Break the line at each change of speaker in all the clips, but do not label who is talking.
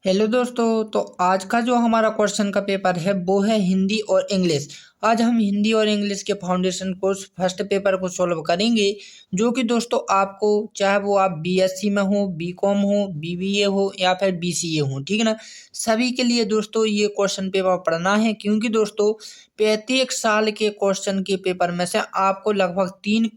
Hello दोस्तों। तो आज का जो हमारा क्वेश्चन का पेपर है वो है हिंदी और इंग्लिश। आज हम हिंदी और इंग्लिश के फाउंडेशन कोर्स फर्स्ट पेपर को सॉल्व करेंगे, जो कि दोस्तों आपको चाहे वो आप बीएससी में हो, बीकॉम हो, बीबीए हो या फिर बीसीए हो, ठीक है ना, सभी के लिए दोस्तों ये क्वेश्चन पेपर पढ़ना है। क्योंकि दोस्तों प्रत्येक साल के क्वेश्चन के पेपर में से आपको लगभग तीन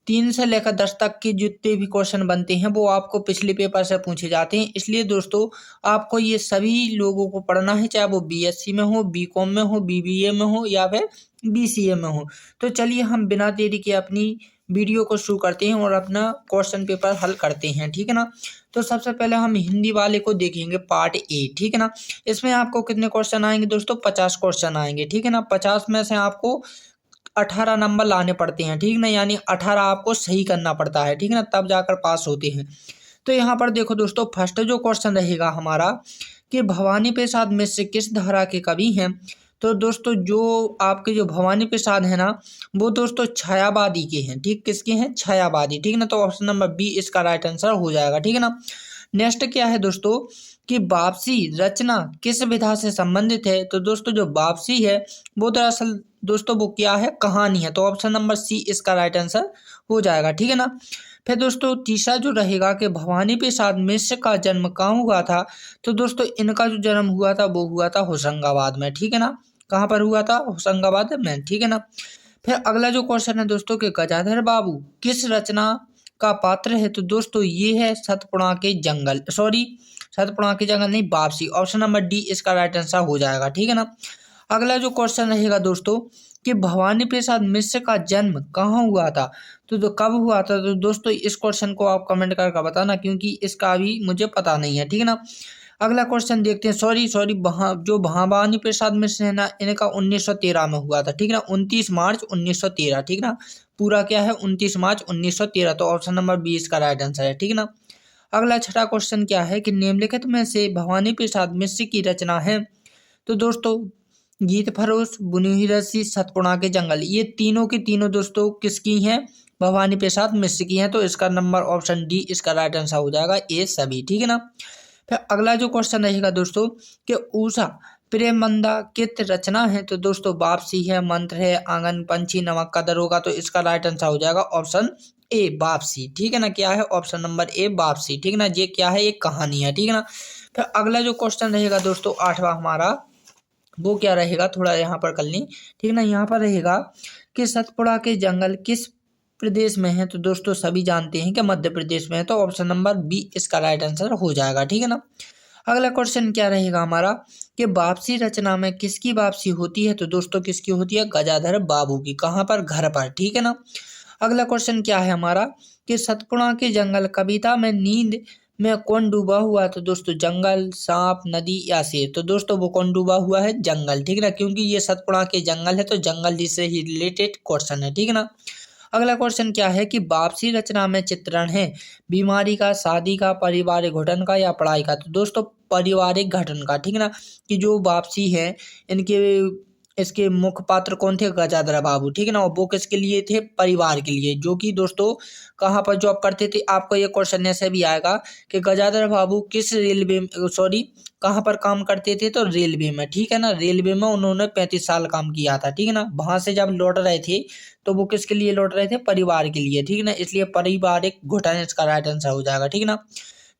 तीन से लेकर 10 तक के जितने भी क्वेश्चन बनते हैं वो आपको पिछले पेपर से पूछे जाते हैं। इसलिए दोस्तों आपको ये सभी लोगों को पढ़ना है, चाहे वो बीएससी में हो, बीकॉम में हो, बीबीए में हो या फिर बीसीए में हो। तो चलिए हम बिना देरी के अपनी वीडियो को शुरू करते हैं और अपना क्वेश्चन पेपर हल करते हैं, ठीक है ना। तो सबसे पहले हम हिंदी वाले को देखेंगे, पार्ट ए, ठीक है ना। इसमें आपको कितने क्वेश्चन आएंगे दोस्तों? 50 क्वेश्चन आएंगे, ठीक है ना। 50 में से आपको 18 नंबर लाने पड़ते हैं, ठीक ना, यानी 18 आपको सही करना पड़ता है, ठीक है ना, तब जाकर पास होते हैं। तो यहाँ पर देखो दोस्तों, फर्स्ट जो क्वेश्चन रहेगा हमारा कि भवानी प्रसाद मिश्र किस धारा के कवि हैं। तो दोस्तों जो आपके जो भवानी प्रसाद है ना, वो दोस्तों छायावादी के हैं, ठीक, किसके हैं? छायावादी, ठीक है ना। तो ऑप्शन नंबर बी इसका राइट आंसर हो जाएगा, ठीक है ना। नेक्स्ट क्या है दोस्तों कि वापसी रचना किस विधा से संबंधित है। तो दोस्तों जो वापसी है वो दरअसल दोस्तों वो क्या है? कहानी है। तो ऑप्शन नंबर सी इसका राइट आंसर हो जाएगा, ठीक है ना। फिर दोस्तों तीसरा जो रहेगा कि भवानी प्रसाद मिश्र का जन्म कहाँ हुआ था। तो दोस्तों इनका जो जन्म हुआ था वो हुआ था होशंगाबाद में, ठीक है ना। कहाँ पर हुआ था? होशंगाबाद में, ठीक है ना। फिर अगला जो क्वेश्चन है दोस्तों कि गजाधर बाबू किस रचना का पात्र है। तो दोस्तों ये है सतपुड़ा के जंगल, सॉरी सतपुड़ा के जंगल नहीं, वापसी। ऑप्शन नंबर डी इसका राइट आंसर हो जाएगा, ठीक है ना। अगला जो क्वेश्चन रहेगा दोस्तों कि भवानी प्रसाद मिश्र का जन्म कहाँ हुआ था। तो कब हुआ था। तो दोस्तों इस क्वेश्चन को आप कमेंट करके बताना, क्योंकि इसका भी मुझे पता नहीं है, ठीक है ना। अगला क्वेश्चन देखते हैं, सॉरी जो भवानी प्रसाद मिश्र है ना, इनका 1913 में हुआ था, ठीक है ना, 29 मार्च 1913, ठीक है ना। पूरा क्या है? 29 मार्च 1913। तो ऑप्शन नंबर बी इसका राइट आंसर है, ठीक है ना। अगला छठा क्वेश्चन क्या है कि निम्नलिखित में से भवानी प्रसाद मिश्र की रचना है। तो दोस्तों गीत फरोश, बुनी हुई रस्सी, सतपुड़ा के जंगल, ये तीनों की तीनों दोस्तों किसकी हैं? भवानी प्रसाद मिश्र की हैं। तो इसका नंबर ऑप्शन डी इसका राइट आंसर हो जाएगा, ये सभी, ठीक है ना। फिर अगला जो क्वेश्चन रहेगा दोस्तों कि ऊषा प्रेमबंधा कित रचना है। तो दोस्तों वापसी है, मंत्र है, आंगन, पंछी, नमक का दरोगा। तो इसका राइट आंसर हो जाएगा ऑप्शन ए, वापसी, ठीक है ना। क्या है? ऑप्शन नंबर ए, वापसी, ठीक है ना। ये क्या है? एक कहानी है, ठीक है ना। फिर अगला जो क्वेश्चन रहेगा दोस्तों आठवां हमारा, वो क्या रहेगा, थोड़ा यहाँ पर कर लें, ठीक है ना। यहाँ पर रहेगा कि सतपुड़ा के जंगल किस प्रदेश में है। तो दोस्तों सभी जानते हैं कि मध्य प्रदेश में है। तो ऑप्शन नंबर बी इसका राइट आंसर हो जाएगा, ठीक है ना। अगला क्वेश्चन क्या रहेगा हमारा कि वापसी रचना में किसकी वापसी होती है। तो दोस्तों किसकी होती है? गजाधर बाबू की। कहाँ पर? घर पर, ठीक है ना। अगला क्वेश्चन क्या है हमारा कि सतपुड़ा के जंगल कविता में नींद में कौन डूबा हुआ। तो दोस्तों जंगल, सांप, नदी या शेर। तो दोस्तों वो कौन डूबा हुआ है? जंगल, ठीक है ना, क्योंकि ये सतपुड़ा के जंगल है तो जंगल से ही रिलेटेड क्वेश्चन है, ठीक है ना। अगला क्वेश्चन क्या है कि वापसी रचना में चित्रण है बीमारी का, शादी का, पारिवारिक घटन का या पढ़ाई का। तो दोस्तों पारिवारिक घटन का, ठीक है ना, कि जो वापसी है इनके इसके मुख्य पात्र कौन थे? गजाधर बाबू, ठीक है ना। और वो किसके लिए थे? परिवार के लिए, जो कि दोस्तों कहाँ पर जॉब करते थे। आपको ये क्वेश्चन ऐसे भी आएगा कि गजाधर बाबू किस रेलवे, सॉरी कहाँ पर काम करते थे। तो रेलवे में, ठीक है ना, रेलवे में उन्होंने 35 साल काम किया था, ठीक है ना। वहां से जब लौट रहे थे तो वो किसके लिए लौट रहे थे? परिवार के लिए, ठीक है ना। इसलिए पारिवारिक घुटन इसका राइट आंसर हो जाएगा, ठीक है ना।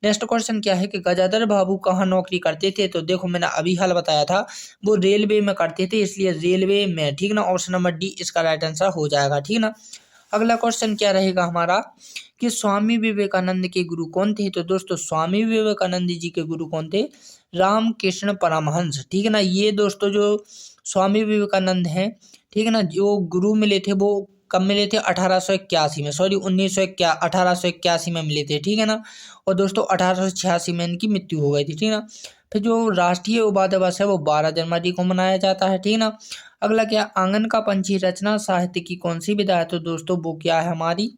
नेक्स्ट क्वेश्चन क्या है कि गजाधर बाबू कहाँ नौकरी करते थे। तो देखो मैंने अभी हाल बताया था, वो रेलवे में करते थे, इसलिए रेलवे में, ठीक ना। ऑप्शन नंबर डी इसका राइट आंसर हो जाएगा, ठीक ना। अगला क्वेश्चन क्या रहेगा हमारा कि स्वामी विवेकानंद के गुरु कौन थे। तो दोस्तों स्वामी विवेकानंद जी के गुरु कौन थे? रामकृष्ण परमहंस, ठीक है ना। ये दोस्तों जो स्वामी विवेकानंद हैं, ठीक है ना, जो गुरु मिले थे वो कब मिले थे? 1881 में, सॉरी 1881 में मिले थे, ठीक है ना। और दोस्तों 1886 में इनकी मृत्यु हो गई थी, ठीक है ना। फिर जो राष्ट्रीय युवा दिवस है वो 12 जनवरी को मनाया जाता है, ठीक है ना। अगला क्या? आंगन का पंछी रचना साहित्य की कौन सी विधा है। तो दोस्तों वो क्या है? हमारी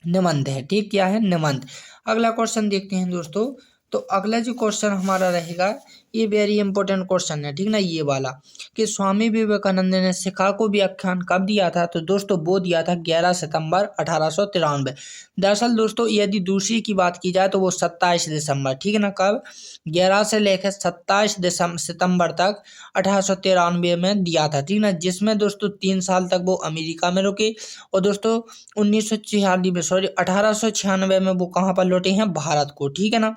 निबंध है, ठीक, क्या है? निबंध। अगला क्वेश्चन देखते हैं दोस्तों तो अगला जो क्वेश्चन हमारा रहेगा, ये वेरी इंपॉर्टेंट क्वेश्चन है, ठीक ना, ये वाला, कि स्वामी विवेकानंद ने शिकागो व्याख्यान कब दिया था? तो दोस्तों वो दिया था 11 सितंबर 1893। दरअसल दोस्तों यदि दूसरी की बात की जाए तो वो 27 दिसंबर, ठीक है ना, कब? 11 से लेकर 27 सितंबर तक 1893 में दिया था, ठीक ना, जिसमें दोस्तों 3 साल तक वो अमेरिका में रुके। और दोस्तों 1896 में वो कहाँ पर लौटे हैं? भारत को, ठीक है ना।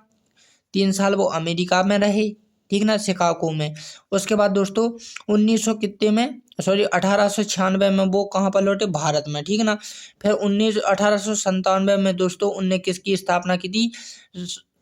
3 साल वो अमेरिका में रहे, ठीक ना, शिकागो में। उसके बाद दोस्तों 1900 कितने में, सॉरी 1896 में वो कहाँ पर लौटे? भारत में, ठीक है ना। फिर 1897 में दोस्तों उनने किसकी स्थापना की थी?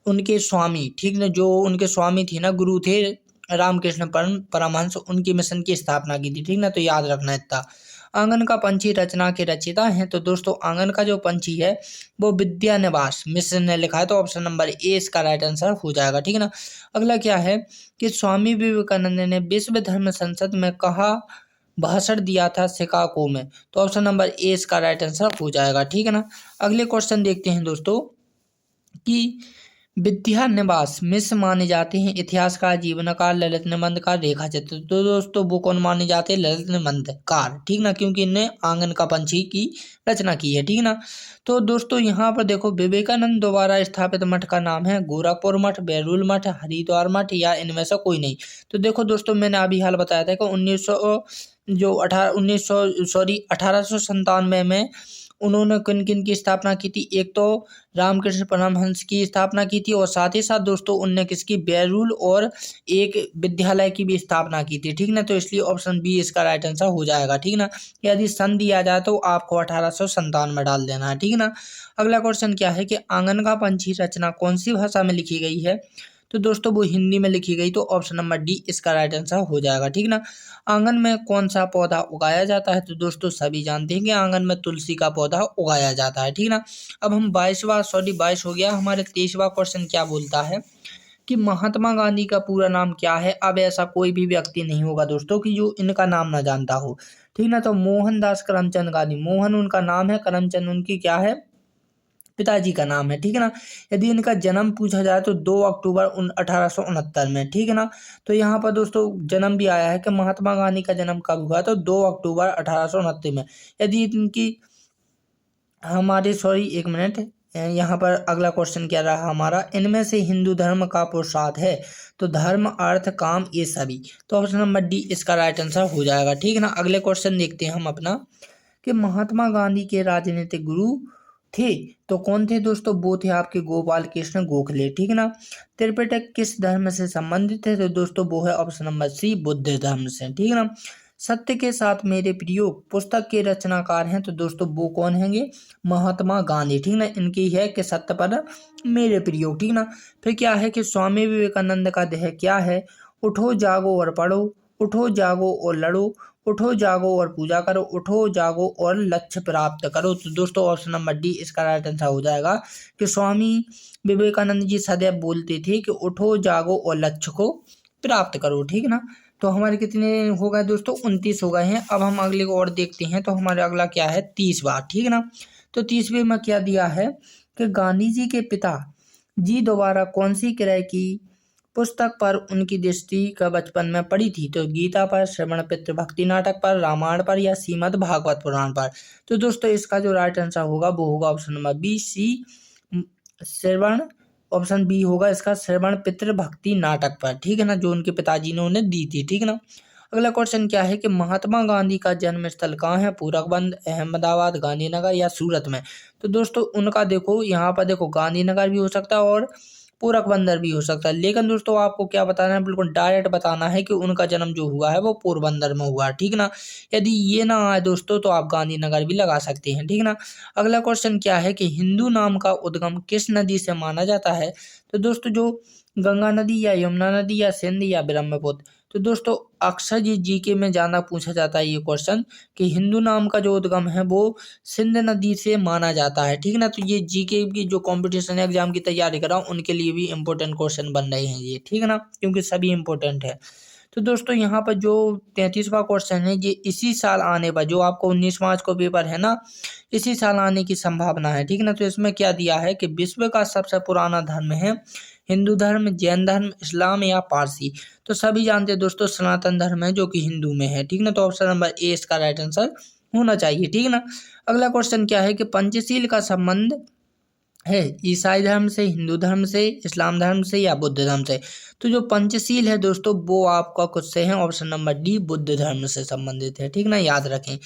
उनके स्वामी, ठीक ना, जो उनके स्वामी थे ना, गुरु थे रामकृष्ण परमहंस, उनकी मिशन की स्थापना की थी, ठीक ना, तो याद रखना इतना। आंगन का पंछी रचना के रचयिता हैं, तो दोस्तों आंगन का जो पंछी है वो विद्यानिवास मिश्र ने लिखा है, तो ऑप्शन नंबर ए इसका राइट आंसर हो जाएगा, ठीक है ना। अगला क्या है कि स्वामी विवेकानंद ने विश्व धर्म संसद में कहा भाषण दिया था? शिकागो में, तो ऑप्शन नंबर ए इसका राइट आंसर हो जाएगा, ठीक है ना। अगले क्वेश्चन देखते हैं दोस्तों कि विद्यानिवास मिश्र माने जाते हैं इतिहासकार, जीवनकार, ललित निबंधकार, रेखा चित्र। तो दोस्तों वो कौन माने जाते हैं? ललित निबंधकार, ठीक ना, क्योंकि इनने आंगन का पंछी की रचना की है, ठीक ना। तो दोस्तों यहाँ पर देखो, विवेकानंद द्वारा स्थापित मठ का नाम है गोरखपुर मठ, बैरूल मठ, हरिद्वार मठ, या इनमें से कोई नहीं। तो देखो दोस्तों मैंने अभी हाल बताया था कि 1897 में उन्होंने किन किन की स्थापना की थी? एक तो रामकृष्ण परमहंस की स्थापना की थी, और साथ ही साथ दोस्तों उनने किसकी? बैरूल और एक विद्यालय की भी स्थापना की थी, ठीक ना। तो इसलिए ऑप्शन बी इसका राइट आंसर हो जाएगा, ठीक ना। यदि सन दिया जाए तो आपको 1897 में डाल देना है, ठीक ना। अगला क्वेश्चन क्या है कि आंगन का पंछी रचना कौन सी भाषा में लिखी गई है? तो दोस्तों वो हिंदी में लिखी गई, तो ऑप्शन नंबर डी इसका राइट आंसर हो जाएगा, ठीक ना। आंगन में कौन सा पौधा उगाया जाता है? तो दोस्तों सभी जानते हैं कि आंगन में तुलसी का पौधा उगाया जाता है, ठीक ना। अब हम 22 हो गया, हमारे 23वां क्वेश्चन क्या बोलता है कि महात्मा गांधी का पूरा नाम क्या है? अब ऐसा कोई भी व्यक्ति नहीं होगा दोस्तों कि जो इनका नाम ना जानता हो, ठीक ना। तो मोहनदास करमचंद गांधी, मोहन उनका नाम है, करमचंद उनकी क्या है? पिताजी का नाम है, ठीक है ना। यदि इनका जन्म पूछा जाए तो 2 अक्टूबर 1869 में, ठीक है ना। तो यहाँ पर दोस्तों जन्म भी आया है कि महात्मा गांधी का जन्म कब हुआ? तो 2 अक्टूबर 1869 में। यदि इनकी हमारे सॉरी एक मिनट, यहाँ पर अगला क्वेश्चन क्या रहा हमारा, इनमें से हिंदू धर्म का पुरुषार्थ है? तो धर्म, अर्थ, काम, ये सभी। तो ऑप्शन नंबर डी इसका राइट आंसर हो जाएगा, ठीक है ना। अगले क्वेश्चन देखते हैं हम अपना कि महात्मा गांधी के राजनीतिक गुरु थे, तो कौन थे दोस्तों? वो थे आपके गोपाल कृष्ण गोखले, ठीक है ना। त्रिपिटक किस धर्म से संबंधित है? तो दोस्तों वो है ऑप्शन नंबर सी बुद्ध धर्म से, ठीक है ना। सत्य के साथ मेरे प्रयोग पुस्तक के रचनाकार हैं, तो दोस्तों वो कौन हैंगे? महात्मा गांधी, ठीक ना। इनकी है कि सत्य पर मेरे प्रयोग, ठीक ना। फिर क्या है कि स्वामी विवेकानंद का देह क्या है? उठो जागो और पढ़ो, उठो जागो और लड़ो, उठो जागो और पूजा करो, उठो जागो और लक्ष्य प्राप्त करो। तो दोस्तों ऑप्शन नंबर डी इसका राइट आंसर हो जाएगा कि स्वामी विवेकानंद जी सदैव बोलते थे कि उठो जागो और लक्ष्य को प्राप्त करो, ठीक है ना। तो हमारे कितने हो गए दोस्तों? 29 हो गए हैं। अब हम अगले को और देखते हैं, तो हमारे अगला क्या है? 30वां, ठीक है ना। तो 30वें में क्या दिया है कि गांधी जी के पिता जी द्वारा कौन सी क्रय की पुस्तक पर उनकी दृष्टि का बचपन में पड़ी थी? तो गीता पर, श्रवण पितृ भक्ति नाटक पर, रामायण पर, या श्रीमद् भागवत पुराण पर। तो दोस्तों इसका जो राइट आंसर होगा वो होगा ऑप्शन नंबर बी सी श्रवण, ऑप्शन बी होगा इसका श्रवण पितृ भक्ति नाटक पर, ठीक है ना, जो उनके पिताजी ने उन्हें दी थी, ठीक है ना। अगला क्वेश्चन क्या है कि महात्मा गांधी का जन्म स्थल कहाँ है? पूरकबंद, अहमदाबाद, गांधीनगर, या सूरत में। तो दोस्तों उनका देखो यहाँ पर देखो गांधीनगर भी हो सकता है और पूरक बंदर भी हो सकता है, लेकिन दोस्तों आपको क्या बताना है? बिल्कुल डायरेक्ट बताना है कि उनका जन्म जो हुआ है वो पोरबंदर में हुआ है, ठीक ना। यदि ये ना आए दोस्तों तो आप गांधीनगर भी लगा सकते हैं, ठीक ना। अगला क्वेश्चन क्या है कि हिंदू नाम का उद्गम किस नदी से माना जाता है? तो दोस्तों जो गंगा नदी, या यमुना नदी, या सिंध, या ब्रह्मपुत्र। तो दोस्तों अक्सर ये जीके में ज्यादा पूछा जाता है ये क्वेश्चन कि हिंदू नाम का जो उद्गम है वो सिंध नदी से माना जाता है, ठीक ना। तो ये जीके की जो कंपटीशन एग्जाम की तैयारी कर रहा हूँ उनके लिए भी इंपॉर्टेंट क्वेश्चन बन रहे हैं ये, ठीक है ना, क्योंकि सभी इंपॉर्टेंट है। तो दोस्तों यहाँ पर जो 33वां क्वेश्चन है ये इसी साल आने पर, जो आपको 19 मार्च को पेपर है ना, इसी साल आने की संभावना है, ठीक है ना। तो इसमें क्या दिया है कि विश्व का सबसे पुराना धर्म है हिंदू धर्म, जैन धर्म, इस्लाम या पारसी। तो सभी जानते हैं दोस्तों सनातन धर्म है जो कि हिंदू में है, ठीक ना। तो ऑप्शन नंबर ए इसका राइट आंसर होना चाहिए, ठीक ना। अगला क्वेश्चन क्या है कि पंचशील का संबंध है ईसाई धर्म से, हिंदू धर्म से, इस्लाम धर्म से या बुद्ध धर्म से। तो जो पंचशील है दोस्तों वो आपका कुछ से है, ऑप्शन नंबर डी बुद्ध धर्म से संबंधित है, ठीक ना, याद रखें।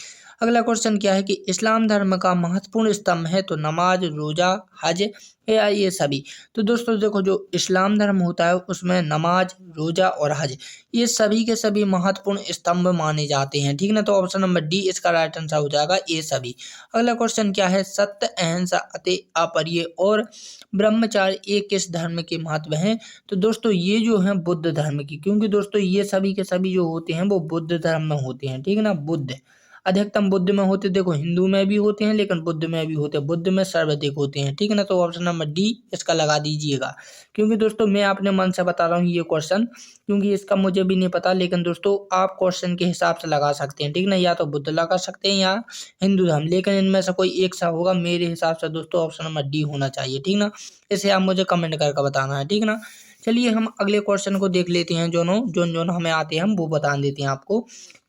अगला क्वेश्चन क्या है कि इस्लाम धर्म का महत्वपूर्ण स्तंभ है तो नमाज, रोजा, हज या ये सभी। तो दोस्तों देखो जो इस्लाम धर्म होता है उसमें नमाज, रोजा और हज ये सभी के सभी महत्वपूर्ण स्तंभ माने जाते हैं, ठीक ना। तो ऑप्शन नंबर डी इसका राइट आंसर हो जाएगा ये सभी। अगला क्वेश्चन क्या है सत्य, अहिंसा, अपर्य और ब्रह्मचार्य ये किस धर्म के महत्व हैं। तो दोस्तों ये जो है बुद्ध धर्म की, क्योंकि दोस्तों ये सभी के सभी जो होते हैं वो बुद्ध धर्म में होते हैं, ठीक है ना। बुद्ध अधिकतम बुद्ध में होते, देखो हिंदू में भी होते हैं लेकिन बुद्ध में भी होते हैं, बुद्ध में सर्वाधिक होते हैं, ठीक है ना। तो ऑप्शन नंबर डी इसका लगा दीजिएगा, क्योंकि दोस्तों मैं अपने मन से बता रहा हूँ ये क्वेश्चन, क्योंकि इसका मुझे भी नहीं पता, लेकिन दोस्तों आप क्वेश्चन के हिसाब से लगा सकते हैं, ठीक ना। या तो बुद्ध लगा सकते हैं या हिंदू धर्म, लेकिन इनमें से कोई एक सा होगा, मेरे हिसाब से दोस्तों ऑप्शन नंबर डी होना चाहिए, ठीक ना। इसे आप मुझे कमेंट करके बताना है, ठीक ना। चलिए हम अगले क्वेश्चन को देख लेते हैं, जो हमें आते हैं हम वो बता देते हैं आपको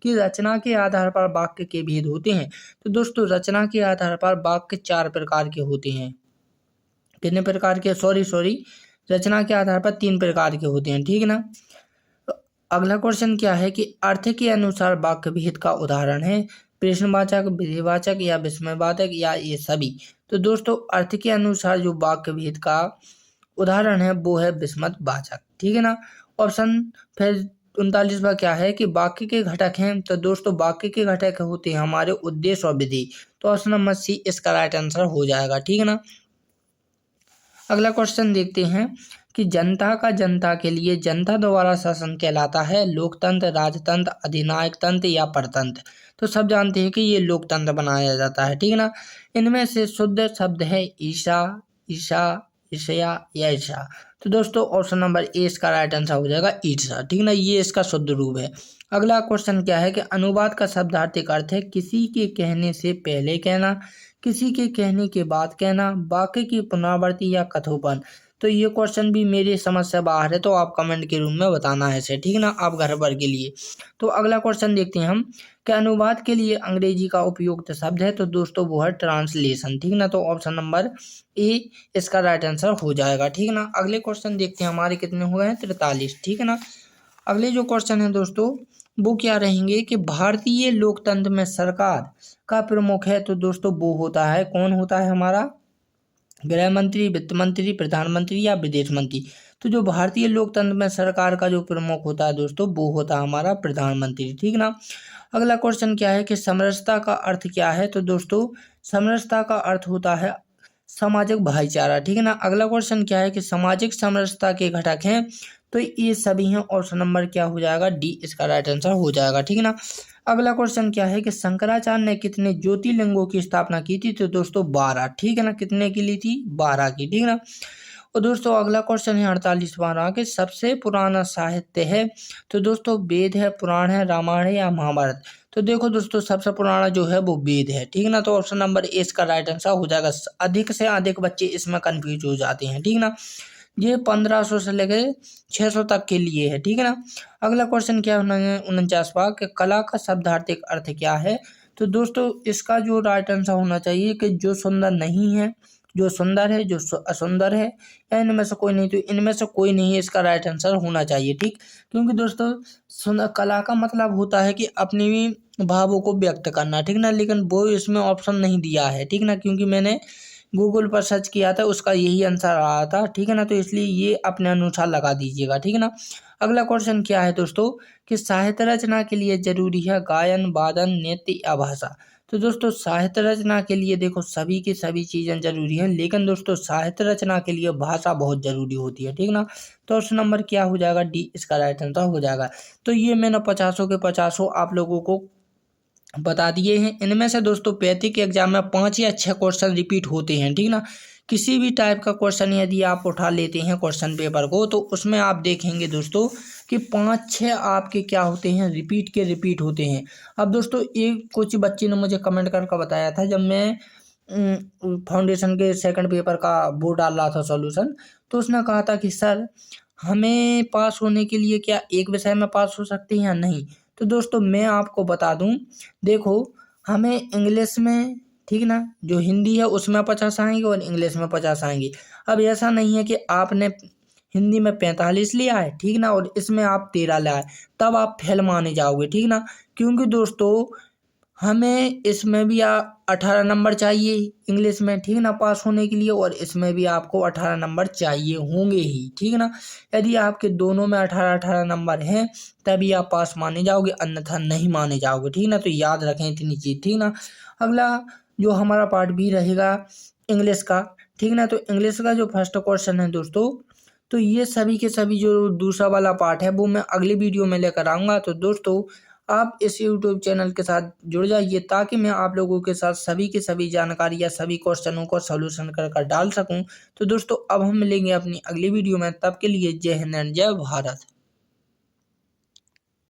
कि रचना के आधार पर वाक्य के भेद होते हैं। तो दोस्तों रचना के आधार पर वाक्य 4 प्रकार के होते हैं। कितने प्रकार के, सॉरी रचना के आधार पर 3 प्रकार के होते हैं, ठीक है ना। अगला क्वेश्चन क्या है कि अर्थ के अनुसार वाक्य भेद का उदाहरण है प्रश्नवाचक, विधिवाचक या विस्मयवाचक या ये सभी। तो दोस्तों अर्थ के अनुसार जो वाक्य भेद का उदाहरण है वो है विस्मयवाचक, ठीक है ना। ऑप्शन फिर 39वां क्या है कि वाक्य के घटक हैं। तो दोस्तों वाक्य के घटक होते हैं हमारे उद्देश्य और विधि। तो ऑप्शन नंबर सी इसका राइट आंसर हो जाएगा, ठीक है ना। अगला क्वेश्चन देखते हैं कि जनता का जनता के लिए जनता द्वारा शासन कहलाता है लोकतंत्र, राजतंत्र, अधिनायक तंत्र या परतंत्र। तो सब जानते हैं कि ये लोकतंत्र बनाया जाता है, ठीक है ना। इनमें से शुद्ध शब्द है ईशा, ईशा, ईशया या ईशा। तो दोस्तों ऑप्शन नंबर ए इसका राइट आंसर हो जाएगा ईशा, ठीक ना, ये इसका शुद्ध रूप है। अगला क्वेश्चन क्या है कि अनुवाद का शब्दार्थिक अर्थ है किसी के कहने से पहले कहना, किसी के कहने के बाद कहना, वाक्य की पुनरावृत्ति या कथोपन। तो ये क्वेश्चन भी मेरी समझ से बाहर है, तो आप कमेंट के रूप में बताना है इसे, ठीक ना, आप घर पर के लिए। तो अगला क्वेश्चन देखते हैं हम कि अनुवाद के लिए अंग्रेजी का उपयुक्त शब्द है। तो दोस्तों वो है ट्रांसलेशन, ठीक ना। तो ऑप्शन नंबर ए इसका राइट आंसर हो जाएगा, ठीक ना। अगले क्वेश्चन देखते हैं हमारे कितने हो गए हैं 43, ठीक है ना। अगले जो क्वेश्चन है दोस्तों वो क्या रहेंगे कि भारतीय लोकतंत्र में सरकार का प्रमुख है। तो दोस्तों वो होता है, कौन होता है हमारा, गृह मंत्री, वित्त मंत्री, प्रधानमंत्री या विदेश मंत्री। तो जो भारतीय लोकतंत्र में सरकार का जो प्रमुख होता है दोस्तों वो होता है हमारा प्रधानमंत्री, ठीक ना। अगला क्वेश्चन क्या है कि समरसता का अर्थ क्या है। तो दोस्तों समरसता का अर्थ होता है सामाजिक भाईचारा, ठीक है ना। अगला क्वेश्चन क्या है कि सामाजिक समरसता के घटक हैं। तो ये सभी हैं, ऑप्शन नंबर क्या हो जाएगा डी इसका राइट आंसर हो जाएगा, ठीक है ना। अगला क्वेश्चन क्या है कि शंकराचार्य ने कितने ज्योतिर्लिंगों की स्थापना की थी। तो दोस्तों 12, ठीक है ना, कितने की ली थी, 12 की, ठीक है ना। और दोस्तों अगला क्वेश्चन है 48वां कि सबसे पुराना साहित्य है। तो दोस्तों वेद है, पुराण है, रामायण है या महाभारत। तो देखो दोस्तों सबसे पुराना जो है वो वेद है, ठीक है ना। तो ऑप्शन नंबर ए इसका राइट आंसर हो जाएगा। अधिक से अधिक बच्चे इसमें कंफ्यूज हो जाते हैं, ठीक ना। ये 1500 से लेकर 600 तक के लिए है, ठीक है ना। अगला क्वेश्चन क्या है 49वां कि कला का शब्दार्थिक अर्थ क्या है। तो दोस्तों इसका जो राइट आंसर होना चाहिए कि जो सुंदर नहीं है, जो सुंदर है, जो असुंदर है, या इनमें से कोई नहीं। तो इनमें से कोई नहीं है, इसका राइट आंसर होना चाहिए, ठीक। क्योंकि दोस्तों सुंदर कला का मतलब होता है कि अपनी भावों को व्यक्त करना, ठीक ना, लेकिन वो इसमें ऑप्शन नहीं दिया है, ठीक ना, क्योंकि मैंने गूगल पर सर्च किया था उसका यही आंसर आया था, ठीक है ना। तो इसलिए ये अपने अनुसार लगा दीजिएगा, ठीक है ना। अगला क्वेश्चन क्या है दोस्तों कि साहित्य रचना के लिए जरूरी है गायन, वादन, नृत्य या भाषा। तो दोस्तों साहित्य रचना के लिए देखो सभी की सभी चीज़ें जरूरी हैं, लेकिन दोस्तों साहित्य रचना के लिए भाषा बहुत जरूरी होती है, ठीक ना। तो ऑप्शन नंबर क्या हो जाएगा डी इसका राइट आंसर हो जाएगा। तो ये मैंने 50 के 50 आप लोगों को बता दिए हैं। इनमें से दोस्तों 35 के एग्जाम में 5 या 6 क्वेश्चन रिपीट होते हैं, ठीक ना। किसी भी टाइप का क्वेश्चन यदि आप उठा लेते हैं क्वेश्चन पेपर को तो उसमें आप देखेंगे दोस्तों कि 5-6 आपके क्या होते हैं, रिपीट होते हैं। अब दोस्तों एक कुछ बच्चे ने मुझे कमेंट करके बताया था, जब मैं फाउंडेशन के सेकंड पेपर का वो डाल रहा था सॉल्यूशन, तो उसने कहा था कि सर हमें पास होने के लिए क्या एक विषय में पास हो सकते हैं या नहीं। तो दोस्तों मैं आपको बता दूं, देखो हमें इंग्लिश में, ठीक ना, जो हिंदी है उसमें 50 आएंगे और इंग्लिश में 50 आएंगे। अब ऐसा नहीं है कि आपने हिंदी में 45 लिया है, ठीक ना, और इसमें आप 13 लाए, तब आप फेल माने जाओगे, ठीक ना। क्योंकि दोस्तों हमें इसमें भी 18 नंबर चाहिए इंग्लिश में, ठीक ना, पास होने के लिए, और इसमें भी आपको 18 नंबर चाहिए होंगे ही, ठीक ना। यदि आपके दोनों में 18-18 नंबर हैं तभी आप पास माने जाओगे, अन्यथा नहीं माने जाओगे, ठीक ना। तो याद रखें इतनी चीज, ठीक ना। अगला जो हमारा पार्ट भी रहेगा इंग्लिश का, ठीक ना। तो इंग्लिश का जो फर्स्ट क्वेश्चन है दोस्तों, तो ये सभी के सभी जो दूसरा वाला पार्ट है वो मैं अगली वीडियो में लेकर आऊँगा। तो दोस्तों आप इस यूट्यूब चैनल के साथ जुड़ जाइए ताकि मैं आप लोगों के साथ सभी की सभी जानकारी या सभी क्वेश्चनों को सॉल्यूशन कर कर डाल सकूं। तो दोस्तों अब हम मिलेंगे अपनी अगली वीडियो में, तब के लिए जय हिंद एंड जय भारत।